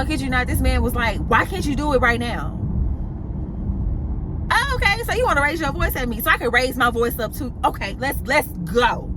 y'all, kid you not, this man was like, why can't you do it right now? Oh, okay, so you want to raise your voice at me so I can raise my voice up too. Okay, let's go.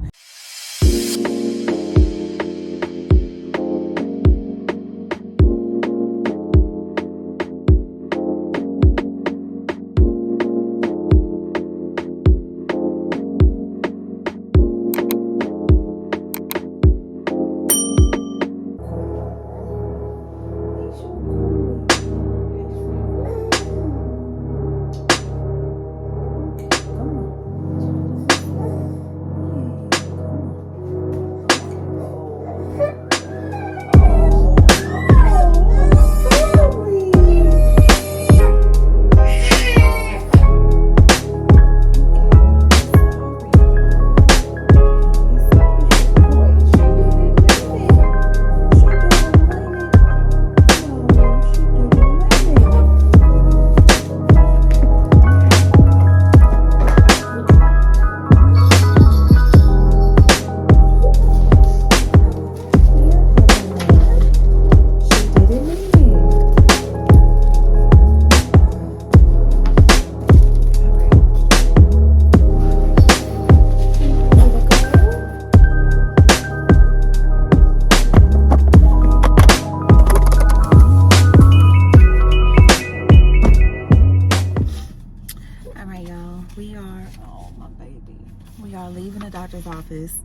Office.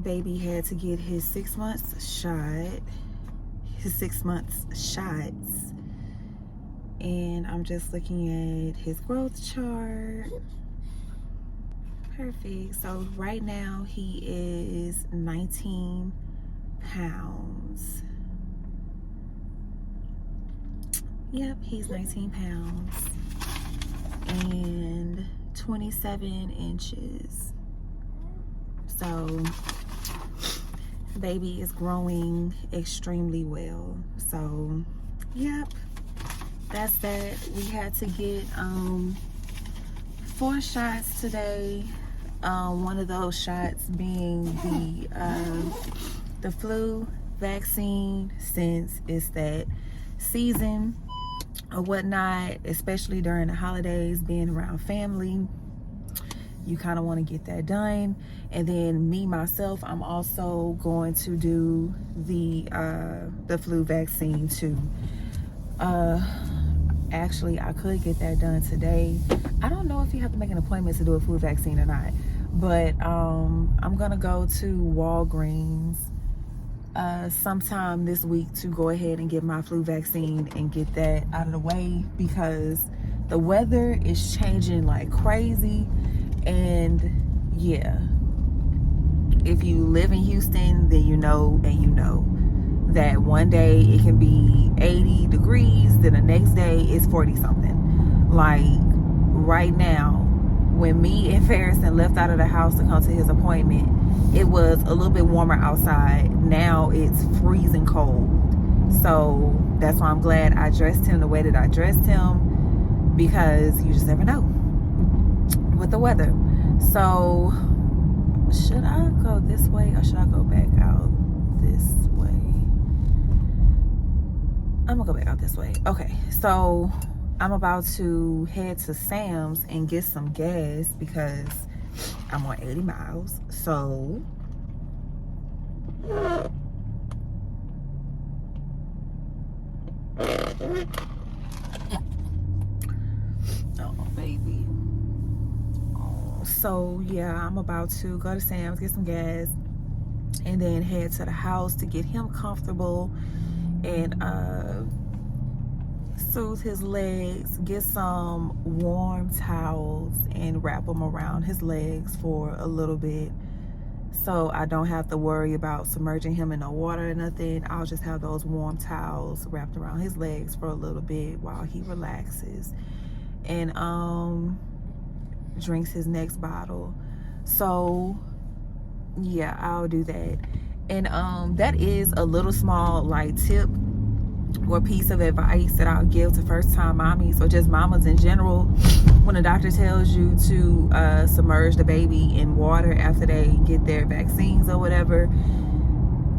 Baby had to get his 6 months shot, shots, and I'm just looking at his growth chart. Perfect. So right now he is 19 pounds. Yep, he's 19 pounds and 27 inches. So baby is growing extremely well. So yep, that's that. We had to get 4 shots today. One of those shots being the flu vaccine, since it's that season or whatnot, especially during the holidays, being around family, you kind of want to get that done. And then me myself, I'm also going to do the flu vaccine too. Actually, I could get that done today. I don't know if you have to make an appointment to do a flu vaccine or not, but I'm gonna go to Walgreens sometime this week to go ahead and get my flu vaccine and get that out of the way, because the weather is changing like crazy. And yeah, if you live in Houston, then you know that one day it can be 80 degrees, then the next day it's 40 something. Like right now, when me and Pharison left out of the house to come to his appointment, it was a little bit warmer outside. Now it's freezing cold. So that's why I'm glad I dressed him the way that I dressed him, because you just never know with the weather. So should I go this way or should I go back out this way? I'm gonna go back out this way. Okay, so I'm about to head to Sam's and get some gas because I'm on 80 miles. So oh baby. So yeah, I'm about to go to Sam's, get some gas, and then head to the house to get him comfortable and soothe his legs, get some warm towels and wrap them around his legs for a little bit, so I don't have to worry about submerging him in the water or nothing. I'll just have those warm towels wrapped around his legs for a little bit while he relaxes and drinks his next bottle. So yeah, I'll do that. And that is a little small like tip or piece of advice that I'll give to first time mommies, or just mamas in general. When a doctor tells you to submerge the baby in water after they get their vaccines or whatever,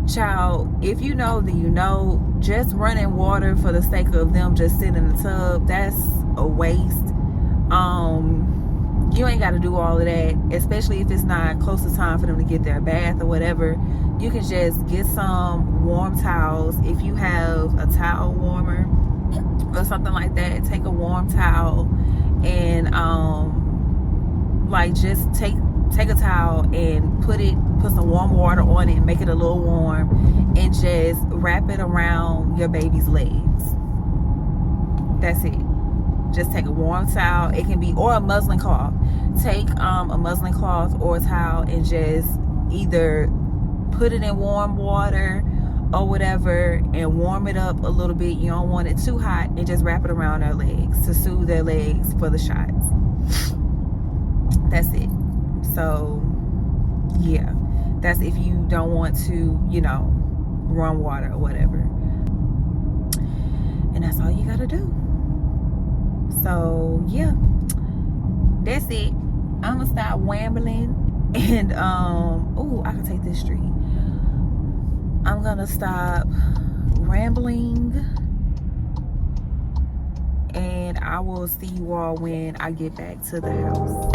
Child, if you know, then you know. Just running water for the sake of them just sitting in the tub, that's a waste. You ain't got to do all of that, especially if it's not close to time for them to get their bath or whatever. You can just get some warm towels. If you have a towel warmer or something like that, take a warm towel and like just take a towel and put some warm water on it and make it a little warm, and just wrap it around your baby's legs. That's it. Just take a warm towel. It can be, or a muslin cloth. Take a muslin cloth or a towel and just either put it in warm water or whatever and warm it up a little bit. You don't want it too hot, and just wrap it around their legs to soothe their legs for the shots. That's it. So yeah, that's if you don't want to, run water or whatever. And that's all you gotta do. So yeah, that's it. I'm gonna stop rambling and oh, I can take this street. I'm gonna stop rambling, and I will see you all when I get back to the house.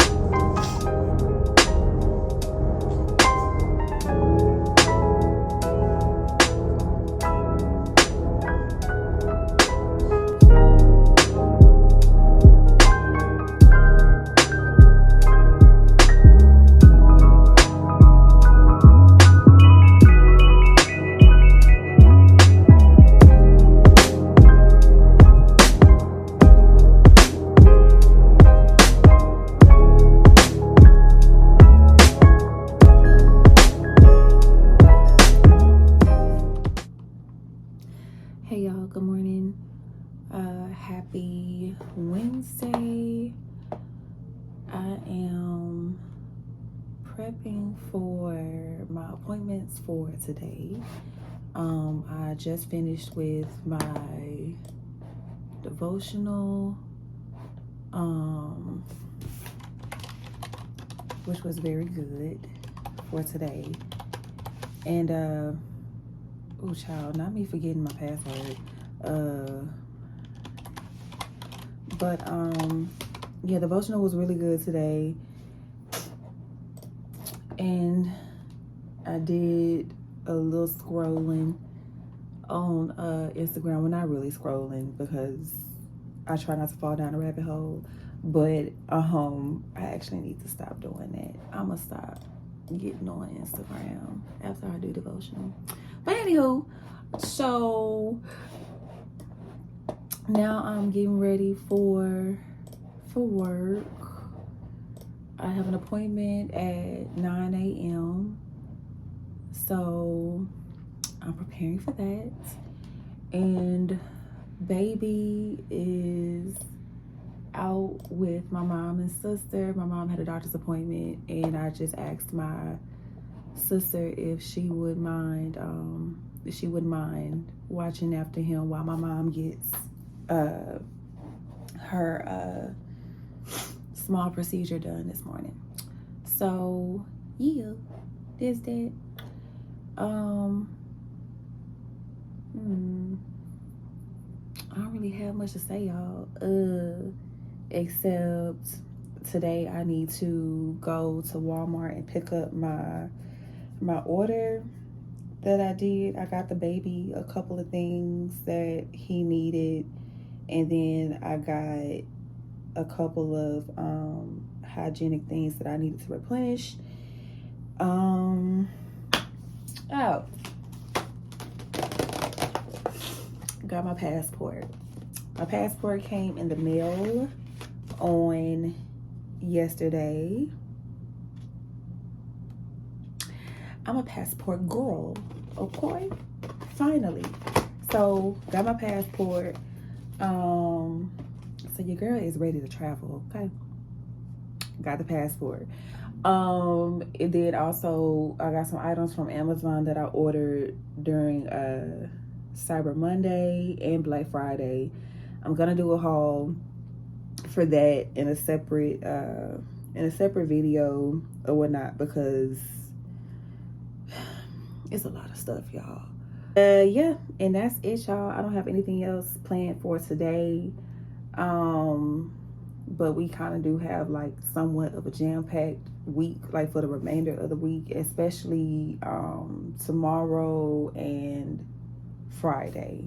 Hey y'all, good morning. Happy Wednesday. I am prepping for my appointments for today. I just finished with my devotional, which was very good for today. And oh child, not me forgetting my password. But yeah, devotional was really good today. And I did a little scrolling on Instagram. Well, not really scrolling because I try not to fall down a rabbit hole. But I actually need to stop doing that. I'ma stop getting on Instagram after I do devotional. But anywho, so now I'm getting ready for work. I have an appointment at 9 a.m. So I'm preparing for that. And baby is out with my mom and sister. My mom had a doctor's appointment, and I just asked my sister if she wouldn't mind watching after him while my mom gets her small procedure done this morning. So yeah, there's that. I don't really have much to say, y'all, except today I need to go to Walmart and pick up my order that I did. I got the baby a couple of things that he needed, and then I got a couple of hygienic things that I needed to replenish. Got my passport. My passport came in the mail on yesterday. I'm a passport girl, okay? Finally. So, got my passport. So your girl is ready to travel, okay? Got the passport. It did also, I got some items from Amazon that I ordered during Cyber Monday and Black Friday. I'm gonna do a haul for that in a separate video or whatnot, because It's a lot of stuff, y'all. Yeah, and that's it, y'all. I don't have anything else planned for today. But we kind of do have like somewhat of a jam-packed week, like for the remainder of the week, especially tomorrow and Friday.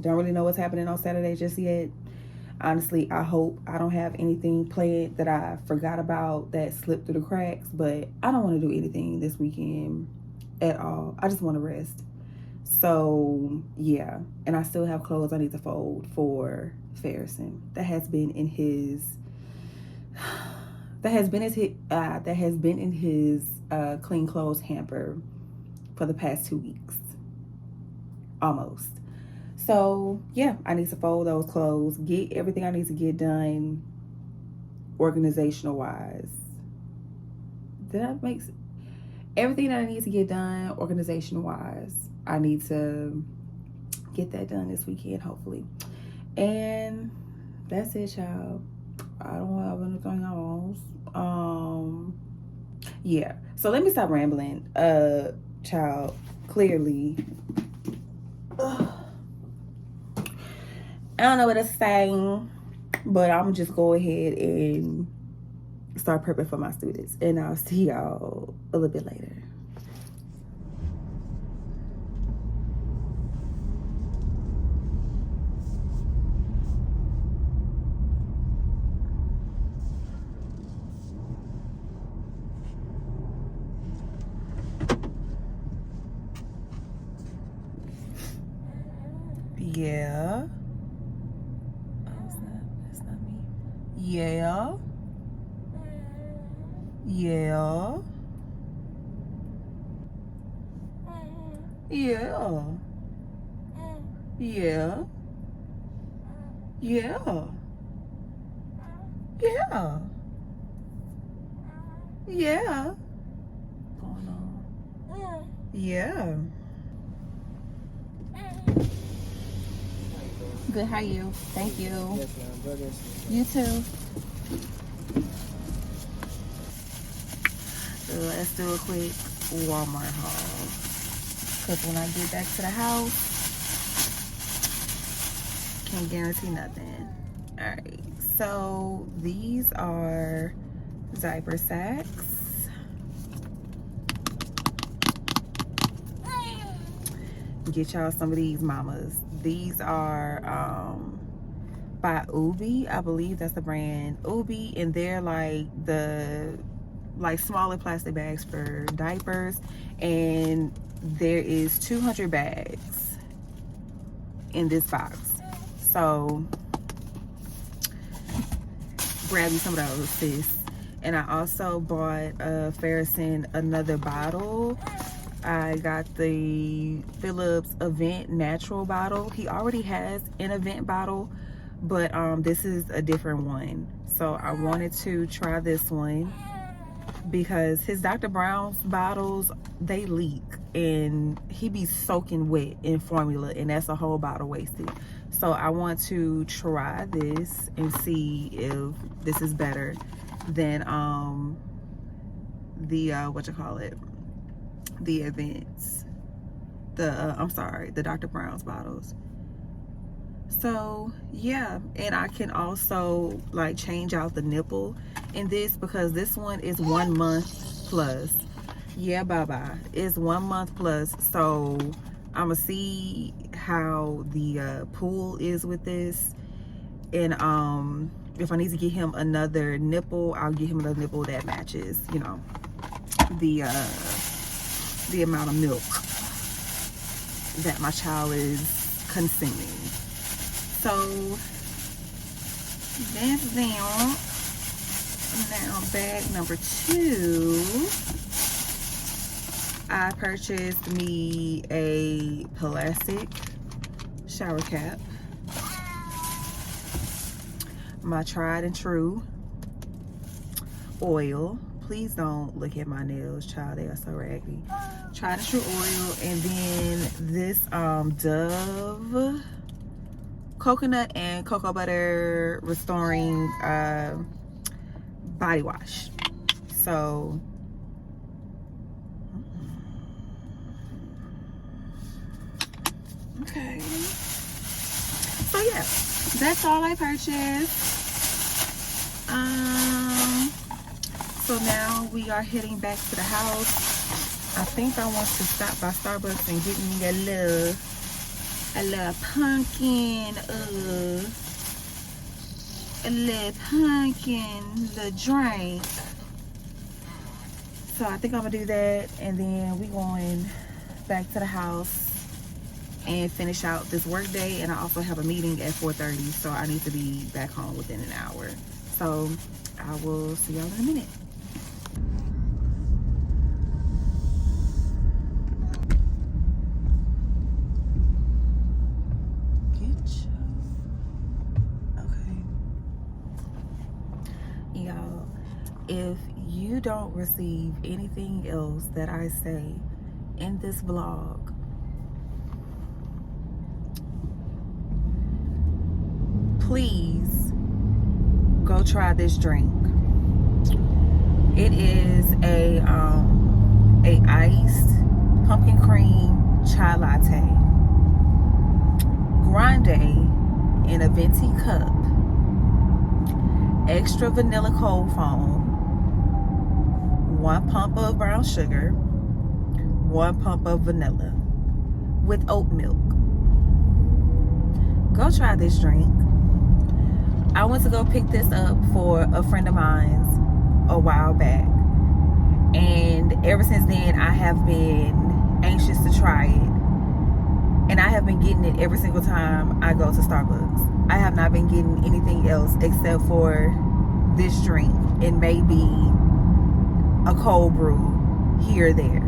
Don't really know what's happening on Saturday just yet. Honestly, I hope I don't have anything planned that I forgot about that slipped through the cracks, but I don't want to do anything this weekend at all. I just want to rest. So yeah, and I still have clothes I need to fold for Pharison. That has been in his clean clothes hamper for the past 2 weeks, almost. So yeah, I need to fold those clothes, get everything I need to get done, organizational wise. Did that make sense? Everything that I need to get done, organization wise, I need to get that done this weekend, hopefully. And that's it, y'all. I don't have anything else. Yeah. So let me stop rambling. Child, clearly, I don't know what to say, but I'm just go ahead and start prepping for my students, and I'll see y'all a little bit later. Yeah. Oh, that's not me. Yeah. Yeah. Yeah. Yeah. Yeah. Yeah. Yeah. Going on. Yeah. Good, how you? Thank you. Yes, ma'am. You too. Let's do a quick Walmart haul. Because when I get back to the house, can't guarantee nothing. Alright, so these are diaper sacks. Get y'all some of these mamas. These are by Ubi, I believe that's the brand, Ubi, and they're like the smaller plastic bags for diapers, and there is 200 bags in this box. So grab you some of those, sis. And I also bought Pharison another bottle. I got the Phillips Event Natural bottle. He already has an Event bottle, but this is a different one. So I wanted to try this one because his Dr. Brown's bottles, they leak and he be soaking wet in formula, and that's a whole bottle wasted. So I want to try this and see if this is better than the the Events, the Dr. Brown's bottles. So yeah, and I can also like change out the nipple in this because this one is 1 month plus. Yeah, bye-bye. It's 1 month plus. So I'm gonna see how the pool is with this, and if I need to get him another nipple, I'll get him another nipple that matches, you know, the amount of milk that my child is consuming. So that's them. Now bag number 2, I purchased me a plastic shower cap, my tried and true oil. Please don't look at my nails, child, they are so raggedy. Tried and true oil, and then this Dove coconut and cocoa butter restoring body wash. So Okay. So yeah, that's all I purchased. So now we are heading back to the house. I think I want to stop by Starbucks and get me a little pumpkin, little drink. So I think I'm gonna do that, and then we going back to the house and finish out this work day. And I also have a meeting at 4:30, so I need to be back home within an hour. So I will see y'all in a minute. Y'all, if you don't receive anything else that I say in this vlog, please go try this drink. It is a iced pumpkin cream chai latte, grande in a venti cup, extra vanilla cold foam, 1 pump of brown sugar, 1 pump of vanilla with oat milk. Go try this drink. I went to go pick this up for a friend of mine's a while back, and ever since then I have been anxious to try it, and I have been getting it every single time I go to Starbucks. I have not been getting anything else except for this drink and maybe a cold brew here or there.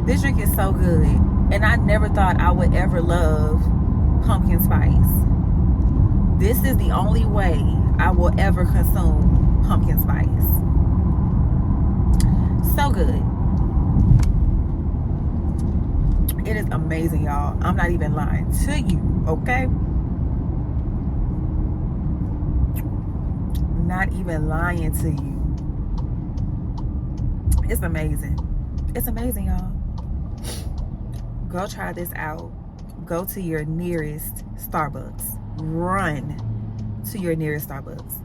This drink is so good, and I never thought I would ever love pumpkin spice. This is the only way I will ever consume pumpkin spice. So good. It is amazing, y'all. I'm not even lying to you, okay? Not even lying to you. It's amazing. It's amazing, y'all. Go try this out. Go to your nearest Starbucks. Run to your nearest Starbucks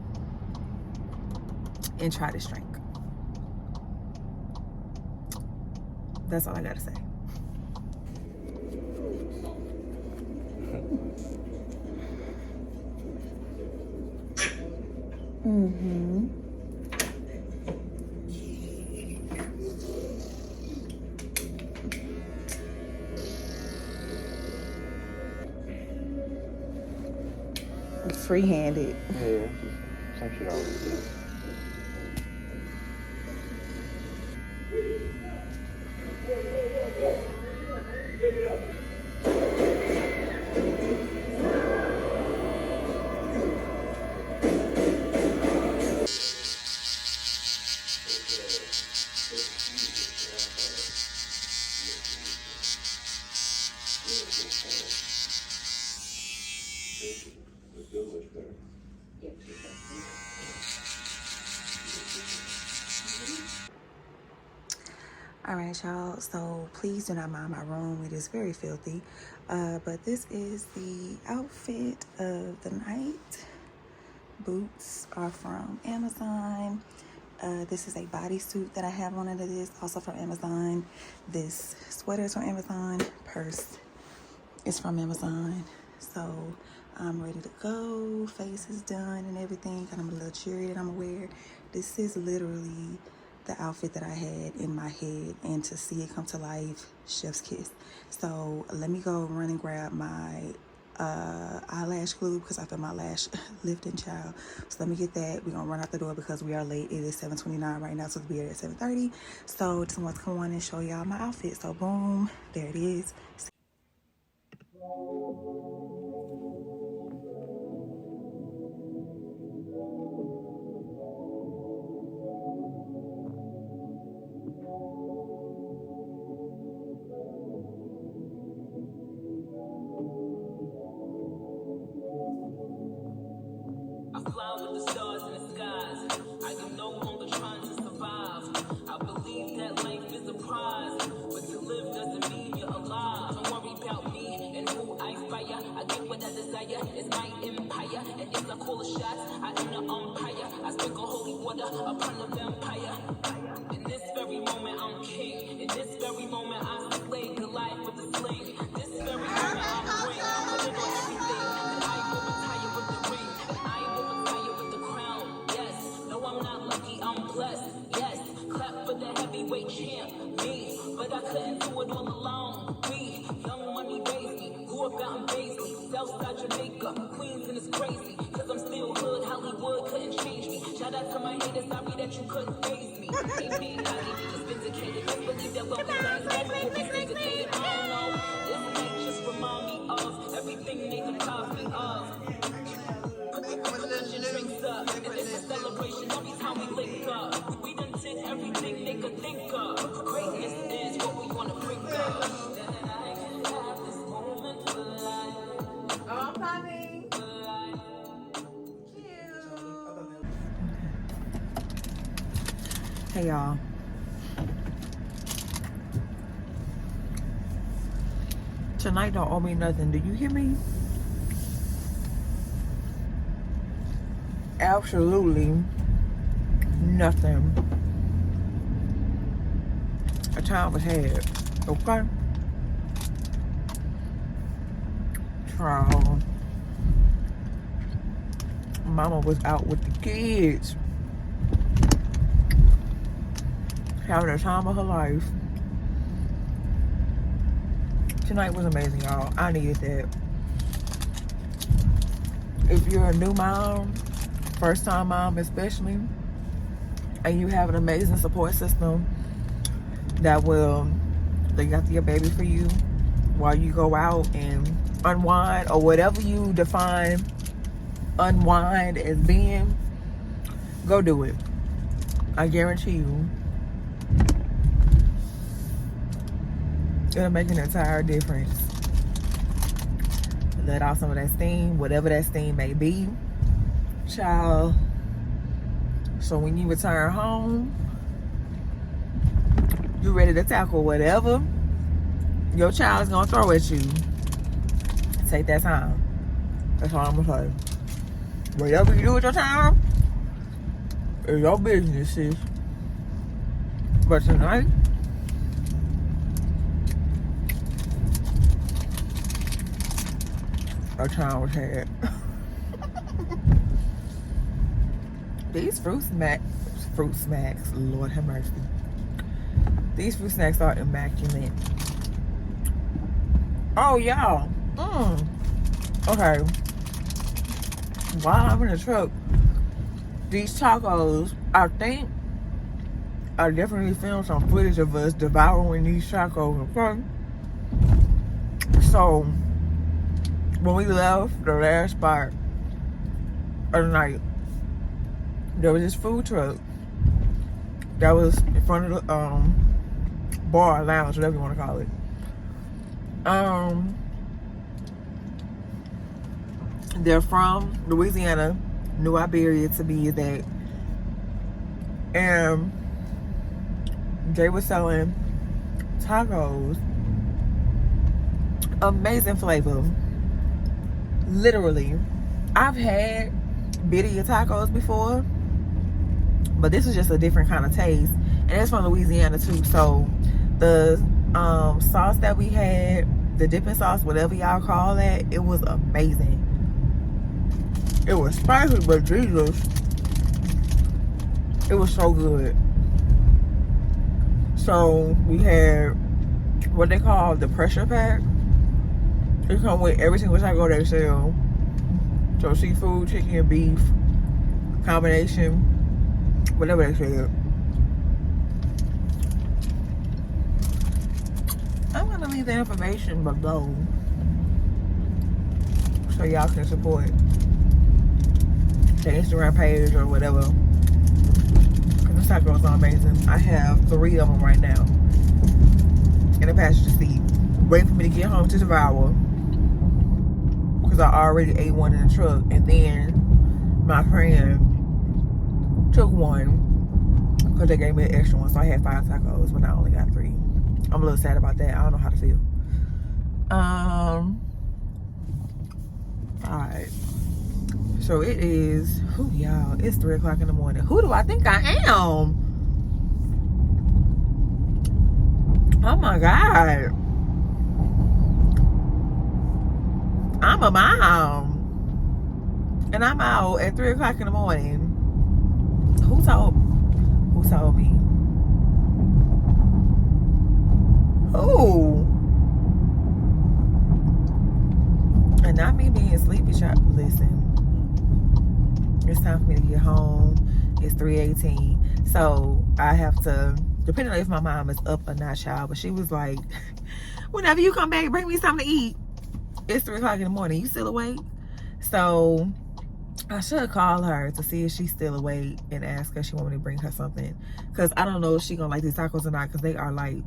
and try this drink. That's all I gotta say. Free-handed. Yeah, some shit always do. All right, y'all, so please do not mind my room. It is very filthy, but this is the outfit of the night. Boots are from Amazon. This is a bodysuit that I have on under this, also from Amazon. This sweater is from Amazon. Purse is from Amazon. So I'm ready to go. Face is done and everything. Got a little cherry that I'm gonna wear. This is literally the outfit that I had in my head, and to see it come to life, chef's kiss. So let me go run and grab my eyelash glue because I feel my lash lifting, child. So let me get that. We're gonna run out the door because we are late. It is 7:29 right now, so we'll be here at 7:30. So just want to come on and show y'all my outfit. So boom, there it is. It's my empire, and if I call the shots, I am the umpire. I sprinkle holy water upon the vampire. In this very moment, I'm king. In this very moment, I slay Goliath with the sling. This very moment, I'm ring. I put it on everything. And I will retire with the ring. And I will retire with the crown. Yes, no, I'm not lucky, I'm blessed. Yes, clap for the heavyweight champ, me. But I couldn't do it all alone. We, young money raised me. Grew up out in Baisley, Southside Jamaica, Queens, and it's crazy. Cause I'm still hood, Hollywood couldn't change me. Shout out to my haters, sorry that you couldn't face me. Ain't being cocky, just vindicated. Just believe that what we learned will be vindicated. I don't know, this might just remind me of everything they could cause me of. Put your drinks up, and it's a celebration every time we link up. We done did everything they could think of. Greatness is what we wanna bring up. And I can have this moment for life. Oh, I'm coming. Hey y'all. Tonight don't owe me nothing. Do you hear me? Absolutely nothing. A time was had. Okay? Trial. Mama was out with the kids. Having the time of her life. Tonight was amazing, y'all. I needed that. If you're a new mom, first time mom especially, and you have an amazing support system that will look after your baby for you while you go out and unwind, or whatever you define unwind as being, go do it. I guarantee you it'll make an entire difference. Let out some of that steam, whatever that steam may be, child. So when you return home, you ready to tackle whatever your child's gonna throw at you. Take that time. That's all I'm gonna say. Whatever you do with your time is your business, sis. But tonight, our time was had. These fruit smacks, Lord have mercy. These fruit snacks are immaculate. Oh, y'all. Okay. While I'm in the truck, these tacos, I think I definitely filmed some footage of us devouring these tacos, okay? So, when we left the last spot of the night, there was this food truck that was in front of the bar, lounge, whatever you want to call it. They're from Louisiana, New Iberia to be exact, and they were selling tacos. Amazing flavor. Literally, I've had birria tacos before, but this is just a different kind of taste, and it's from Louisiana too. So the sauce that we had, the dipping sauce, whatever y'all call that, it was amazing. It was spicy, but Jesus, it was so good. So we had what they call the pressure pack. It come with every single taco they sell. So seafood, chicken, beef, combination, whatever they sell. I'm gonna leave the information below so y'all can support the Instagram page or whatever. Cause this tacos are amazing. I have 3 of them right now in the passenger seat, waiting for me to get home to devour. Because I already ate one in the truck, and then my friend took one because they gave me an extra one, so I had 5 tacos, but I only got 3. I'm a little sad about that. I don't know how to feel. God. So it is, y'all, it's 3 o'clock in the morning. Who do I think I am? Oh my God. I'm a mom. And I'm out at 3 o'clock in the morning. Who told me? Who? And not me being sleepy, child. Listen. It's time for me to get home. It's 3:18. So I have to, depending on if my mom is up or not, child. But she was like, whenever you come back, bring me something to eat. It's 3 o'clock in the morning. You still awake? So I should call her to see if she's still awake and ask her if she want me to bring her something. Because I don't know if she gonna like these tacos or not, because they are like,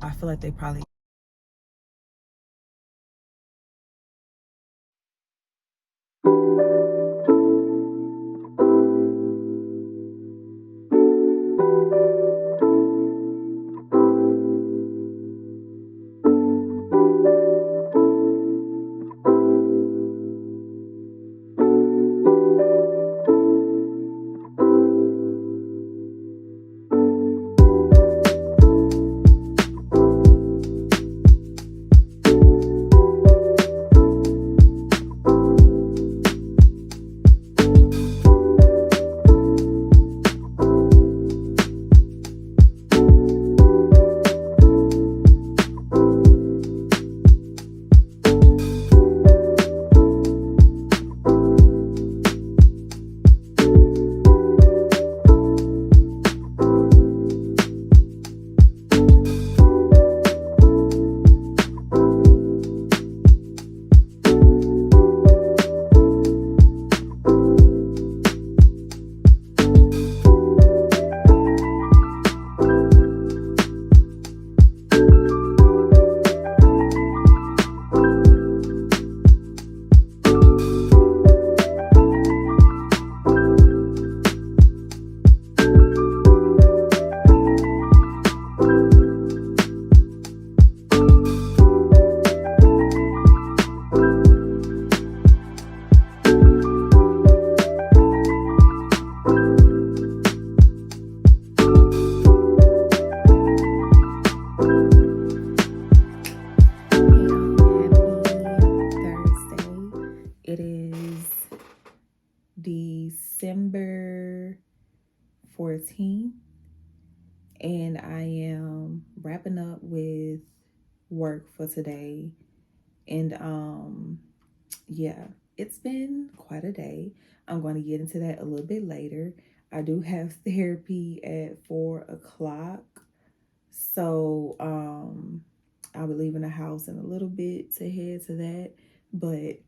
I feel like they probably. It is December 14th, and I am wrapping up with work for today. And yeah, it's been quite a day. I'm going to get into that a little bit later. I do have therapy at 4 o'clock. So I'll be leaving the house in a little bit to head to that. But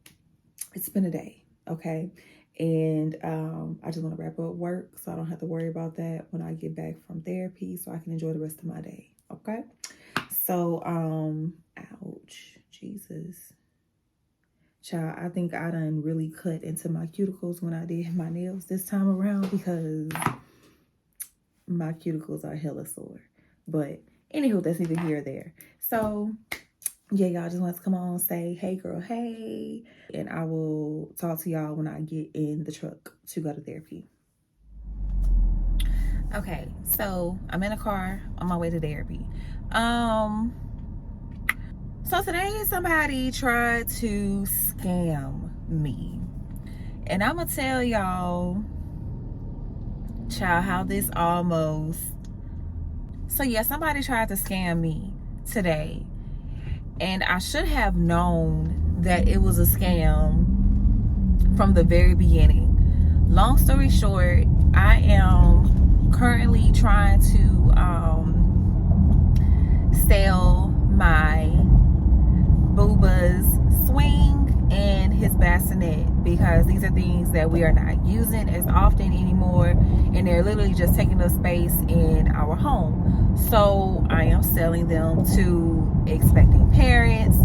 it's been a day, okay? And I just want to wrap up work so I don't have to worry about that when I get back from therapy, so I can enjoy the rest of my day, okay? So, ouch, Jesus. Child, I think I done really cut into my cuticles when I did my nails this time around, because my cuticles are hella sore. But anywho, that's neither here or there. So yeah, y'all, just want to come on, say, hey girl, hey. And I will talk to y'all when I get in the truck to go to therapy. Okay, so I'm in a car on my way to therapy. So today somebody tried to scam me. And I'm gonna tell y'all, child, how this almost... So yeah, somebody tried to scam me today. And I should have known that it was a scam from the very beginning. Long story short, I am currently trying to sell my Booba's swing and his bassinet, because these are things that we are not using as often anymore, and they're literally just taking up space in our home. So I am selling them to expecting parents,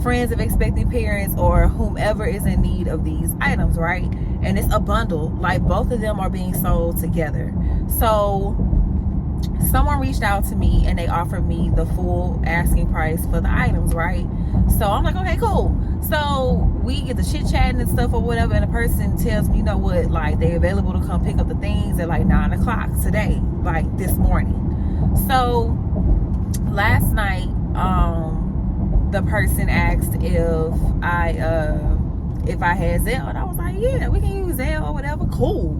friends of expecting parents, or whomever is in need of these items, right? And it's a bundle, like both of them are being sold together. So someone reached out to me and they offered me the full asking price for the items, right? So I'm like, okay, cool. So we get the chit chatting and stuff or whatever, and the person tells me, you know what, like they available to come pick up the things at like 9 o'clock today, like this morning. So last night, the person asked if I had Zelle, and I was like, yeah, we can use Zelle or whatever. Cool.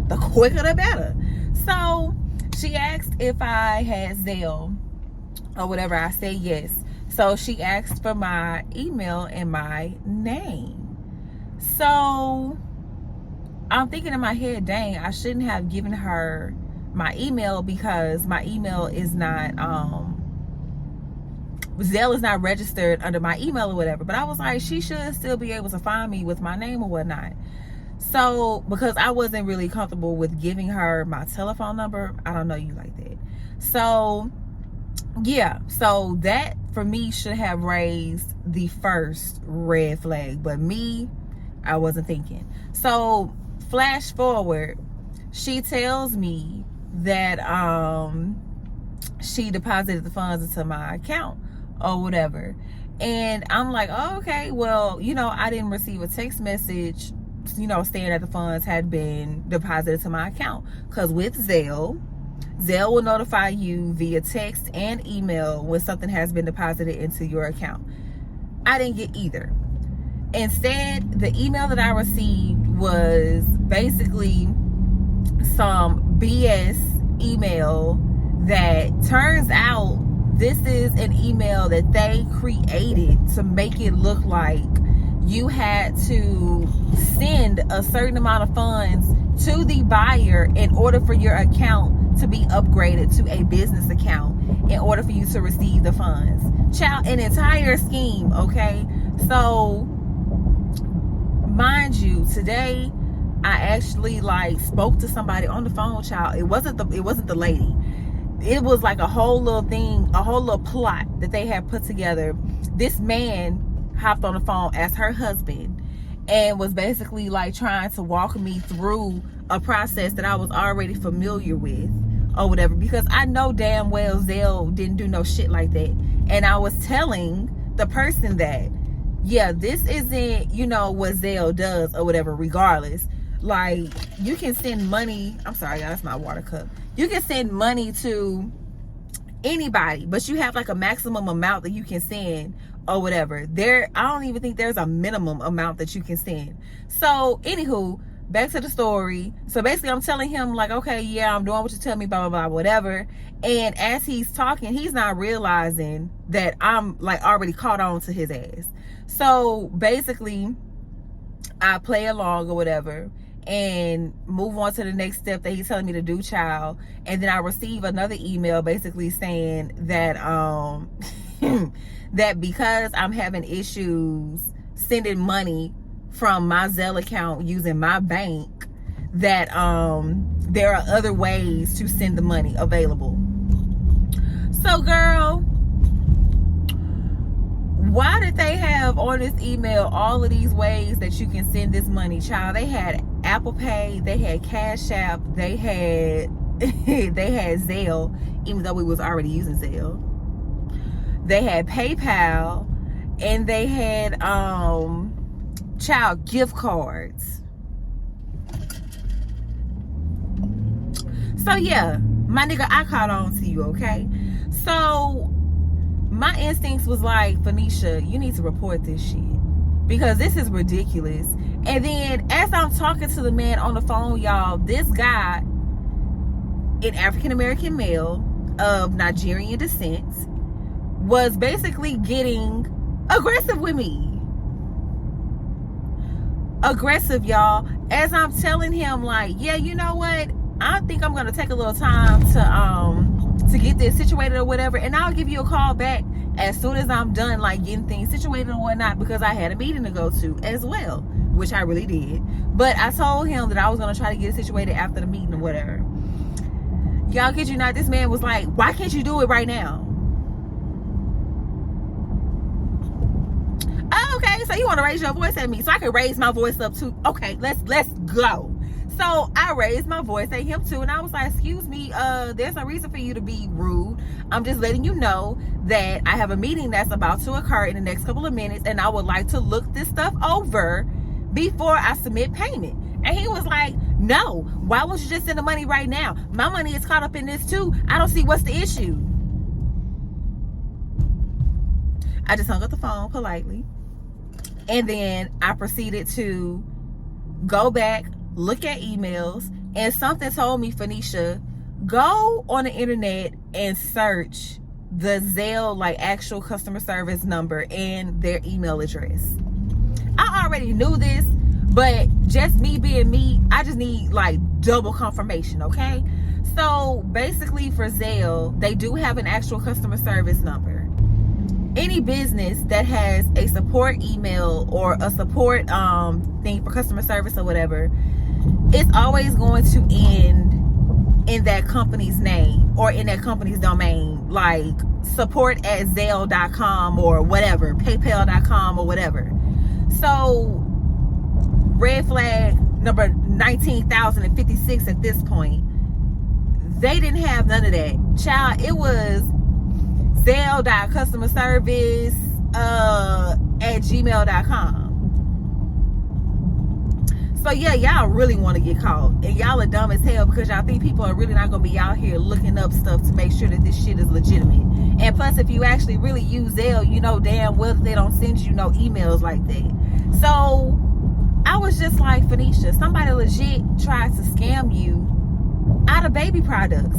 The quicker the better. So she asked if I had Zelle or whatever. I said yes. So she asked for my email and my name. So I'm thinking in my head, dang, I shouldn't have given her my email because my email is not, Zelle is not registered under my email or whatever. But I was like, she should still be able to find me with my name or whatnot. So, because I wasn't really comfortable with giving her my telephone number. I don't know you like that. So, yeah. So, that for me should have raised the first red flag. But me, I wasn't thinking. So, flash forward. She tells me that she deposited the funds into my account or whatever. And I'm like, oh, okay, well, you know, I didn't receive a text message, you know, saying that the funds had been deposited to my account. Because with Zelle will notify you via text and email when something has been deposited into your account. I didn't get either. Instead, the email that I received was basically some BS email that turns out this is an email that they created to make it look like you had to send a certain amount of funds to the buyer in order for your account to be upgraded to a business account in order for you to receive the funds. Child, an entire scheme, okay? So, mind you, today I actually like spoke to somebody on the phone, child. It wasn't the lady. It was like a whole little thing, a whole little plot that they had put together. This man hopped on the phone as her husband and was basically like trying to walk me through a process that I was already familiar with or whatever, because I know damn well Zelle didn't do no shit like that. And I was telling the person that, yeah, this isn't, you know, what Zelle does or whatever, regardless. Like, you can send money. I'm sorry, guys, that's my water cup. You can send money to anybody, but you have like a maximum amount that you can send or whatever. I don't even think there's a minimum amount that you can send. So, anywho, back to the story. So basically, I'm telling him like, okay, yeah, I'm doing what you tell me, blah, blah, blah, whatever. And as he's talking, he's not realizing that I'm like already caught on to his ass. So basically, I play along or whatever and move on to the next step that he's telling me to do, child. And then I receive another email basically saying that that because I'm having issues sending money from my Zelle account using my bank, that there are other ways to send the money available. So, girl, why did they have on this email all of these ways that you can send this money, child? They had Apple Pay, they had Cash App, they had Zelle, even though we was already using Zelle. They had PayPal, and they had child gift cards. So yeah, my nigga, I caught on to you, okay? So my instincts was like, Phanisha, you need to report this shit because this is ridiculous. And then as I'm talking to the man on the phone, y'all, this guy, an African-American male of Nigerian descent, was basically getting aggressive with me. Aggressive, y'all. As I'm telling him like, yeah, you know what? I think I'm gonna take a little time to get this situated or whatever, and I'll give you a call back as soon as I'm done like getting things situated or whatnot, because I had a meeting to go to as well, which I really did. But I told him that I was gonna try to get it situated after the meeting or whatever. Y'all, kid you not, this man was like, why can't you do it right now? Oh, okay, so you want to raise your voice at me so I can raise my voice up too? Okay, let's go. So I raised my voice at him too, and I was like, excuse me, there's no reason for you to be rude. I'm just letting you know that I have a meeting that's about to occur in the next couple of minutes, and I would like to look this stuff over before I submit payment. And he was like, no, why won't you just send the money right now? My money is caught up in this too. I don't see what's the issue. I just hung up the phone politely. And then I proceeded to go back, look at emails, and something told me, Phanisha, go on the internet and search the Zelle, like actual customer service number and their email address. I already knew this, but just me being me, I just need like double confirmation, okay? So basically for Zelle, they do have an actual customer service number. Any business that has a support email or a support thing for customer service or whatever, it's always going to end in that company's name or in that company's domain, like support@zelle.com or whatever, paypal.com or whatever. So red flag number 19,056 at this point, they didn't have none of that. Child, it was Zelle.customerservice at gmail.com. So yeah, y'all really want to get caught, and y'all are dumb as hell because y'all think people are really not gonna be out here looking up stuff to make sure that this shit is legitimate. And plus, if you actually really use Zelle, you know damn well that they don't send you no emails like that. So I was just like, Phanisha, somebody legit tried to scam you out of baby products,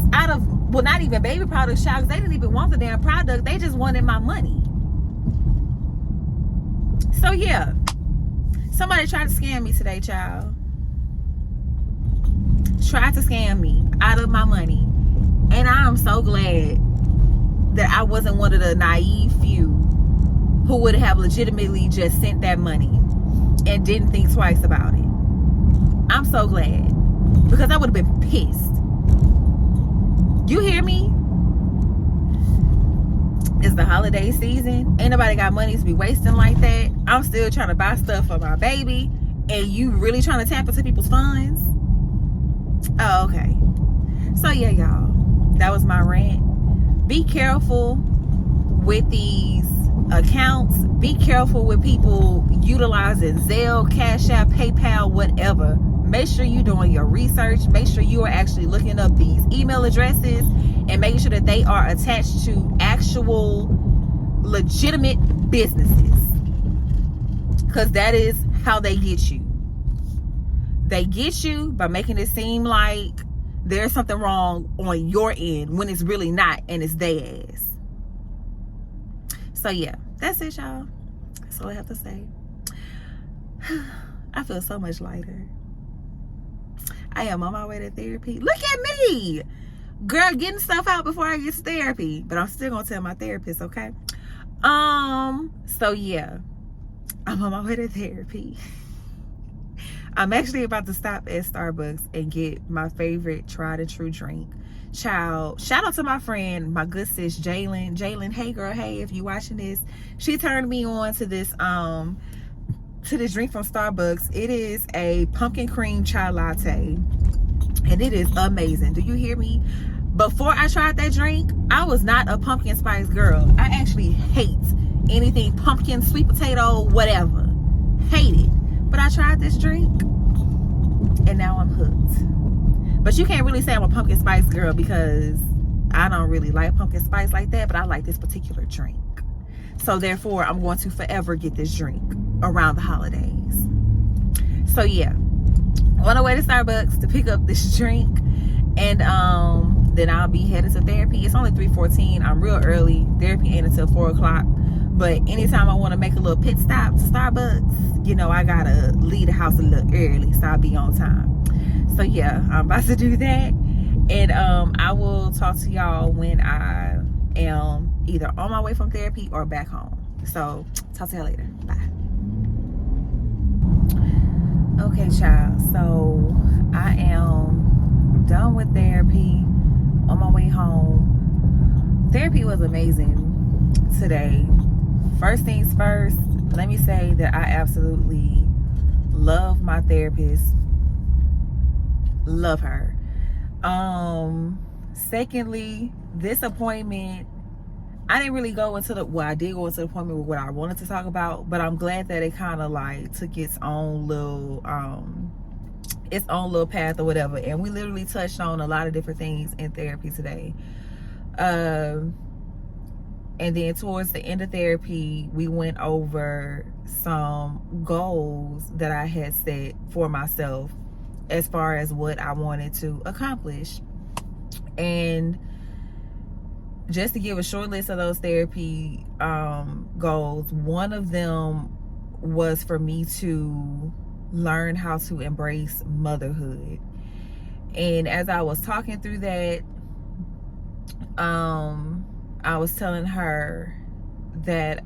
well, not even baby products, child, because they didn't even want the damn product. They just wanted my money. So yeah, somebody tried to scam me today, child. Tried to scam me out of my money. And I am so glad that I wasn't one of the naive few who would have legitimately just sent that money and didn't think twice about it. I'm so glad, because I would have been pissed. You hear me? It's the holiday season. Ain't nobody got money to be wasting like that. I'm still trying to buy stuff for my baby, and you really trying to tap into people's funds? Oh, okay. So yeah, y'all, that was my rant. Be careful with these accounts. Be careful with people utilizing Zelle, Cash App, PayPal, whatever. Make sure you're doing your research. Make sure you are actually looking up these email addresses and making sure that they are attached to actual legitimate businesses, because that is how they get you. They get you by making it seem like there's something wrong on your end when it's really not, and it's their ass. So yeah, that's it, y'all. That's all I have to say. I feel so much lighter. I am on my way to therapy. Look at me, girl, getting stuff out before I get to therapy. But I'm still gonna tell my therapist, okay? So yeah, I'm on my way to therapy. I'm actually about to stop at Starbucks and get my favorite tried and true drink. Child, shout out to my friend, my good sis Jalen. Hey girl, hey, if you watching this, she turned me on to this drink from Starbucks. It is a pumpkin cream chai latte, and it is amazing. Do you hear me? Before I tried that drink, I was not a pumpkin spice girl. I actually hate anything pumpkin, sweet potato, whatever. Hate it. But I tried this drink, and now I'm hooked. But you can't really say I'm a pumpkin spice girl because I don't really like pumpkin spice like that, but I like this particular drink. So therefore, I'm going to forever get this drink around the holidays. So yeah, on the way to Starbucks to pick up this drink, and then I'll be headed to therapy. It's only 3:14. I'm real early. Therapy ain't until 4 o'clock. But anytime I want to make a little pit stop to Starbucks, you know, I gotta leave the house a little early so I'll be on time. So yeah, I'm about to do that, and I will talk to y'all when I am either on my way from therapy or back home. So talk to y'all later. Bye. Okay, child, so I am done with therapy, on my way home. Therapy was amazing today. First things first, let me say that I absolutely love my therapist. Love her. Secondly, this appointment, I didn't really go into I did go into the appointment with what I wanted to talk about, but I'm glad that it kind of like took its own little path or whatever. And we literally touched on a lot of different things in therapy today. And then towards the end of therapy, we went over some goals that I had set for myself as far as what I wanted to accomplish. And just to give a short list of those therapy goals, one of them was for me to learn how to embrace motherhood. And as I was talking through that, I was telling her that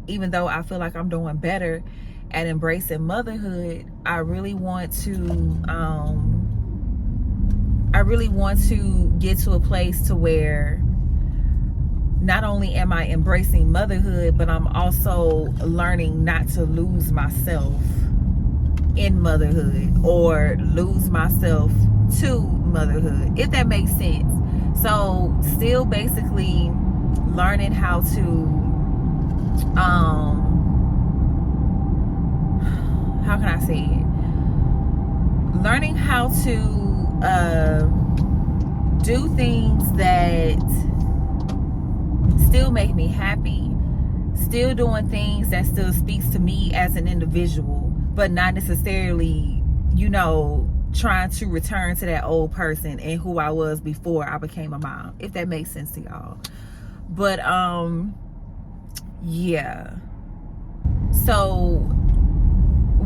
even though I feel like I'm doing better at embracing motherhood, I really want to get to a place to where not only am I embracing motherhood, but I'm also learning not to lose myself in motherhood or lose myself to motherhood, if that makes sense. So still basically learning how to how can I say it? Learning how to do things that still make me happy, still doing things that still speaks to me as an individual, but not necessarily, trying to return to that old person and who I was before I became a mom, if that makes sense to y'all. But yeah. So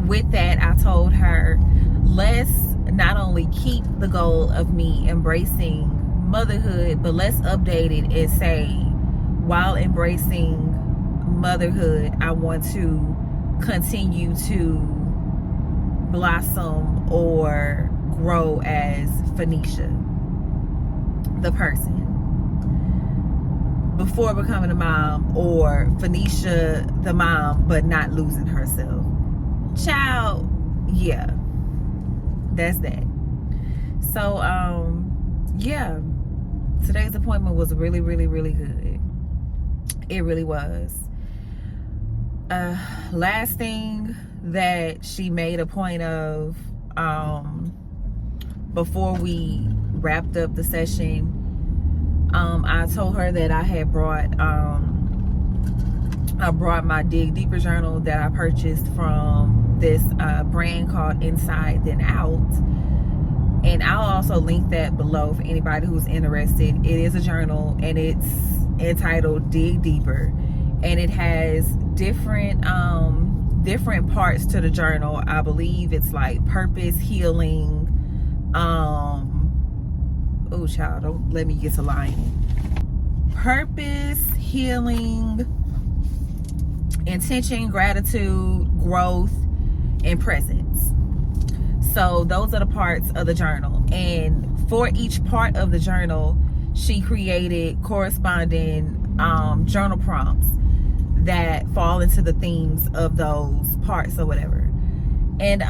with that, I told her, let's not only keep the goal of me embracing motherhood, but let's update it and say, while embracing motherhood, I want to continue to blossom or grow as Phanisha, the person, before becoming a mom, or Phanisha, the mom, but not losing herself. Child, yeah, that's that. So, yeah, today's appointment was really, really, really good. It really was. Last thing that she made a point of before we wrapped up the session, I told her that I had brought my Dig Deeper journal that I purchased from this brand called Inside Then Out. And I'll also link that below for anybody who's interested. It is a journal and it's entitled Dig Deeper. And it has different parts to the journal. I believe it's like purpose, healing. Oh, child, don't let me get to lying. Purpose, healing, intention, gratitude, growth, and presence. So those are the parts of the journal. And for each part of the journal, she created corresponding journal prompts that fall into the themes of those parts or whatever. And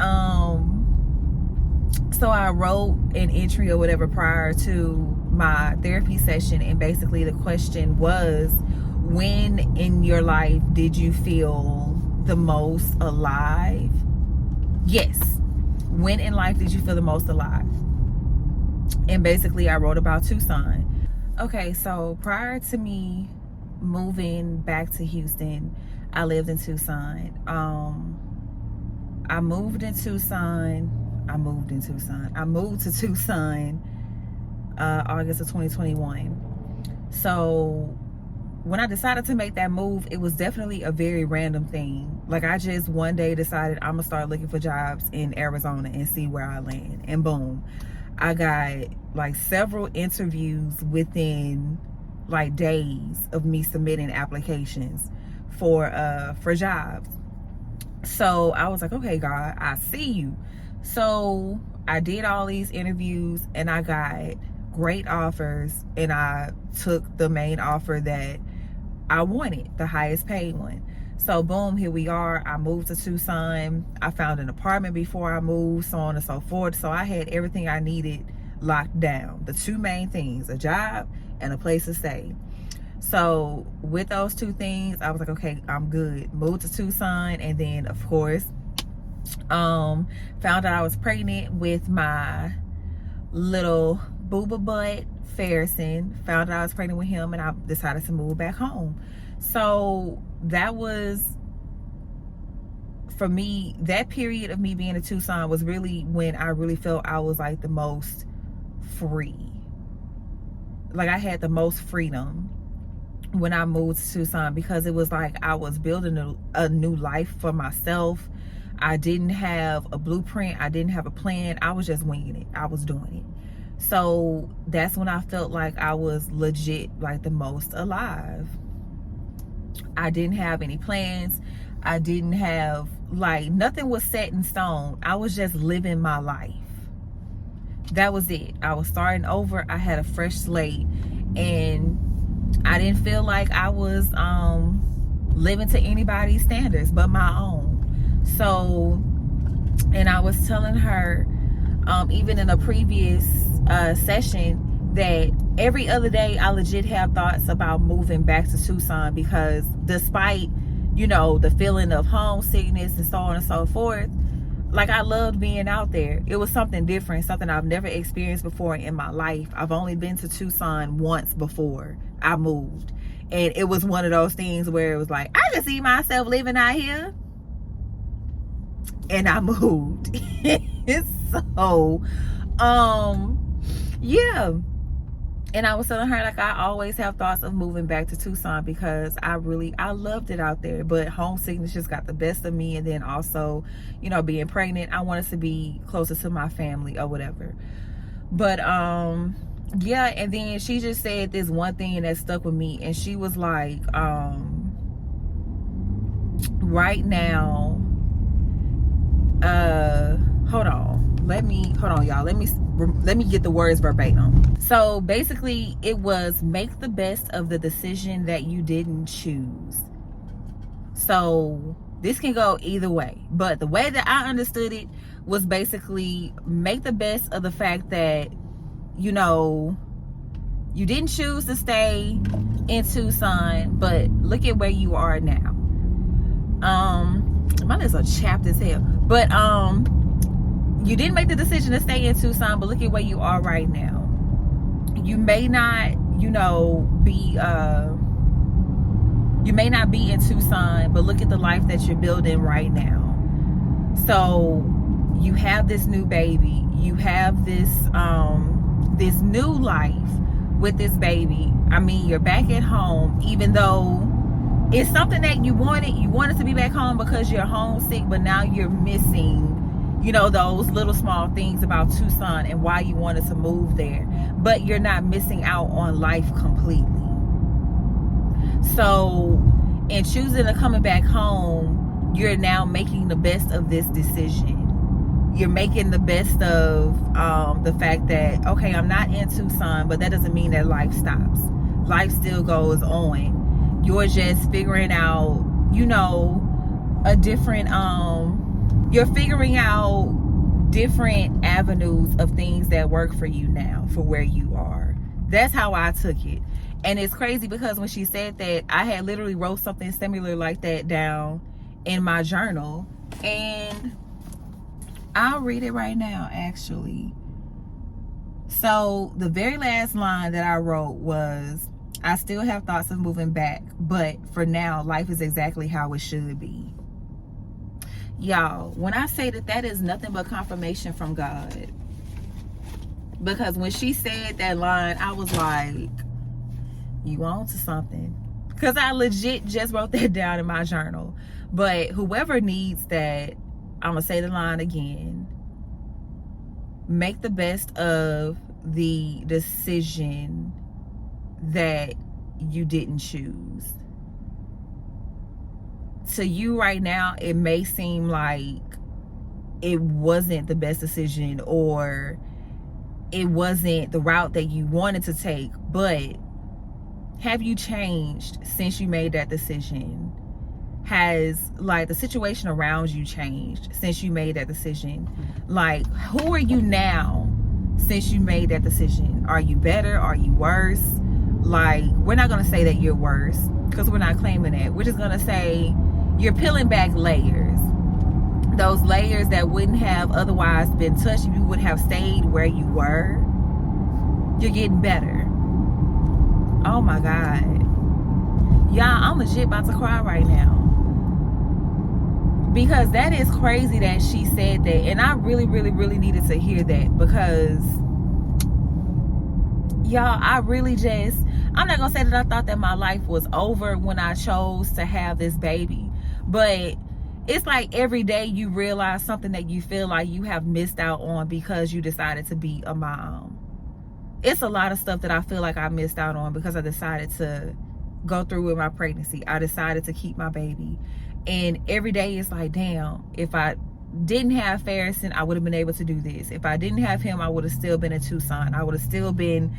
so I wrote an entry or whatever prior to my therapy session, and basically the question was, when in your life did you feel the most alive? Yes, when in life did you feel the most alive? And basically I wrote about Tucson. Okay, so prior to me moving back to Houston, I lived in Tucson. I moved to Tucson August of 2021. So when I decided to make that move, it was definitely a very random thing. Like, I just one day decided I'm gonna start looking for jobs in Arizona and see where I land, and boom, I got like several interviews within like days of me submitting applications for jobs. So I was like, okay, God, I see you. So I did all these interviews and I got great offers, and I took the main offer that I wanted, the highest paid one. So boom, here we are. I moved to Tucson. I found an apartment before I moved, so on and so forth. So I had everything I needed locked down. The two main things, a job and a place to stay. So with those two things, I was like, okay, I'm good. Moved to Tucson, and then of course found out I was pregnant with my little booba butt Pharison. Found out I was pregnant with him, and I decided to move back home. So that was, for me, that period of me being in Tucson was really when I really felt I was like the most free. Like I had the most freedom when I moved to Tucson, because it was like I was building a new life for myself. I didn't have a blueprint. I didn't have a plan. I was just winging it. I was doing it. So that's when I felt like I was legit like the most alive. I didn't have any plans. I didn't have, like, nothing was set in stone. I was just living my life. That was it. I was starting over. I had a fresh slate, and I didn't feel like I was living to anybody's standards but my own. So, and I was telling her even in a previous session that every other day I legit have thoughts about moving back to Tucson, because despite, you know, the feeling of homesickness and so on and so forth, like, I loved being out there. It was something different, something I've never experienced before in my life. I've only been to Tucson once before I moved, and it was one of those things where it was like, I could see myself living out here, and I moved. So yeah. And I was telling her, like, I always have thoughts of moving back to Tucson, because I loved it out there, but homesickness just got the best of me. And then also, you know, being pregnant, I wanted to be closer to my family or whatever. But yeah, and then she just said this one thing that stuck with me, and she was like, right now, hold on y'all, let me get the words verbatim. So basically it was, make the best of the decision that you didn't choose. So this can go either way, but the way that I understood it was basically make the best of the fact that, you know, you didn't choose to stay in Tucson, but look at where you are now. Mine is a chapped as hell, but you didn't make the decision to stay in Tucson, but look at where you are right now. You may not, you know, be in Tucson, but look at the life that you're building right now. So you have this new baby, you have this this new life with this baby. I mean, you're back at home, even though it's something that you wanted to be back home because you're homesick, but now you're missing, you know, those little small things about Tucson and why you wanted to move there, but you're not missing out on life completely. So in choosing to coming back home, you're now making the best of this decision. You're making the best of the fact that, okay, I'm not in Tucson, but that doesn't mean that life stops. Life still goes on. You're just figuring out, you know, a different, you're figuring out different avenues of things that work for you now, for where you are. That's how I took it. And it's crazy because when she said that, I had literally wrote something similar like that down in my journal. And I'll read it right now, actually. So the very last line that I wrote was, I still have thoughts of moving back, but for now, life is exactly how it should be. Y'all, when I say that, that is nothing but confirmation from God. Because when she said that line, I was like, you on to something. Because I legit just wrote that down in my journal. But whoever needs that, I'm going to say the line again. Make the best of the decision that you didn't choose. To you right now, it may seem like it wasn't the best decision, or it wasn't the route that you wanted to take, but have you changed since you made that decision? Has, like, the situation around you changed since you made that decision? Like, who are you now since you made that decision? Are you better? Are you worse? like, we're not gonna say that you're worse, because we're not claiming that. We're just gonna say you're peeling back layers. Those layers that wouldn't have otherwise been touched if you would have stayed where you were. You're getting better. Oh my God. Y'all, I'm legit about to cry right now. Because that is crazy that she said that. And I really, really, really needed to hear that. Because, y'all, I really just, I'm not going to say that I thought that my life was over when I chose to have this baby. But it's like every day you realize something that you feel like you have missed out on because you decided to be a mom. It's a lot of stuff that I feel like I missed out on because I decided to go through with my pregnancy. I decided to keep my baby. And every day it's like, damn, if I didn't have Pharison, I would have been able to do this. If I didn't have him, I would have still been in Tucson. I would have still been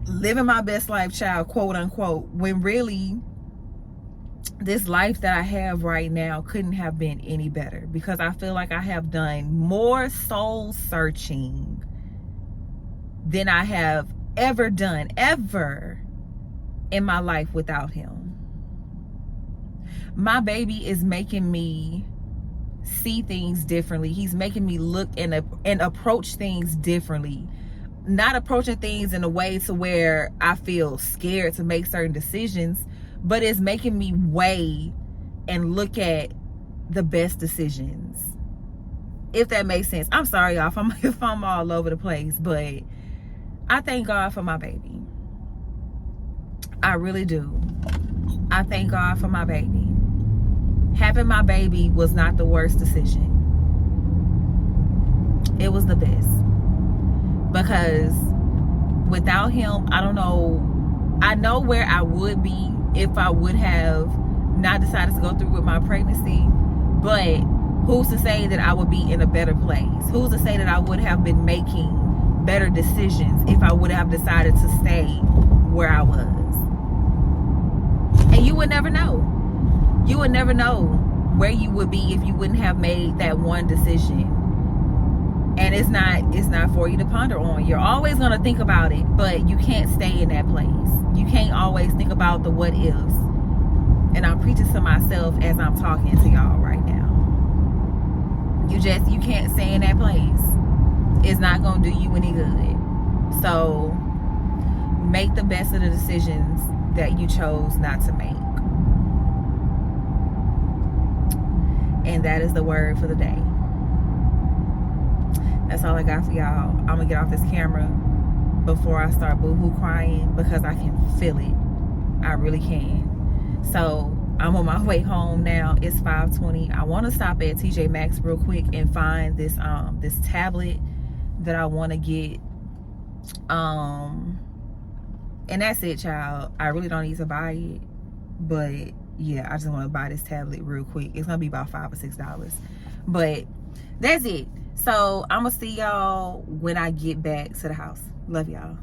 living my best life, child, quote unquote, when really this life that I have right now couldn't have been any better, because I feel like I have done more soul searching than I have ever done, ever in my life without him. My baby is making me see things differently. He's making me look and approach things differently. Not approaching things in a way to where I feel scared to make certain decisions, but it's making me weigh and look at the best decisions. If that makes sense. I'm sorry, y'all, if I'm all over the place, but I thank God for my baby. I really do. I thank God for my baby. Having my baby was not the worst decision. It was the best. Because without him, I don't know. I know where I would be if I would have not decided to go through with my pregnancy. But who's to say that I would be in a better place? Who's to say that I would have been making better decisions if I would have decided to stay where I was? And you would never know. You would never know where you would be if you wouldn't have made that one decision. And it's not for you to ponder on. You're always going to think about it, but you can't stay in that place. You can't always think about the what ifs. And I'm preaching to myself as I'm talking to y'all right now. You can't stay in that place. It's not going to do you any good. So make the best of the decisions that you chose not to make. And that is the word for the day. That's all I got for y'all. I'm gonna get off this camera before I start boohoo crying, because I can feel it. I really can. So I'm on my way home now. It's 5:20. I want to stop at TJ Maxx real quick and find this this tablet that I want to get. And that's it, child. I really don't need to buy it, but yeah, I just want to buy this tablet real quick. It's gonna be about $5 or $6, but that's it. So I'm gonna see y'all when I get back to the house. Love y'all.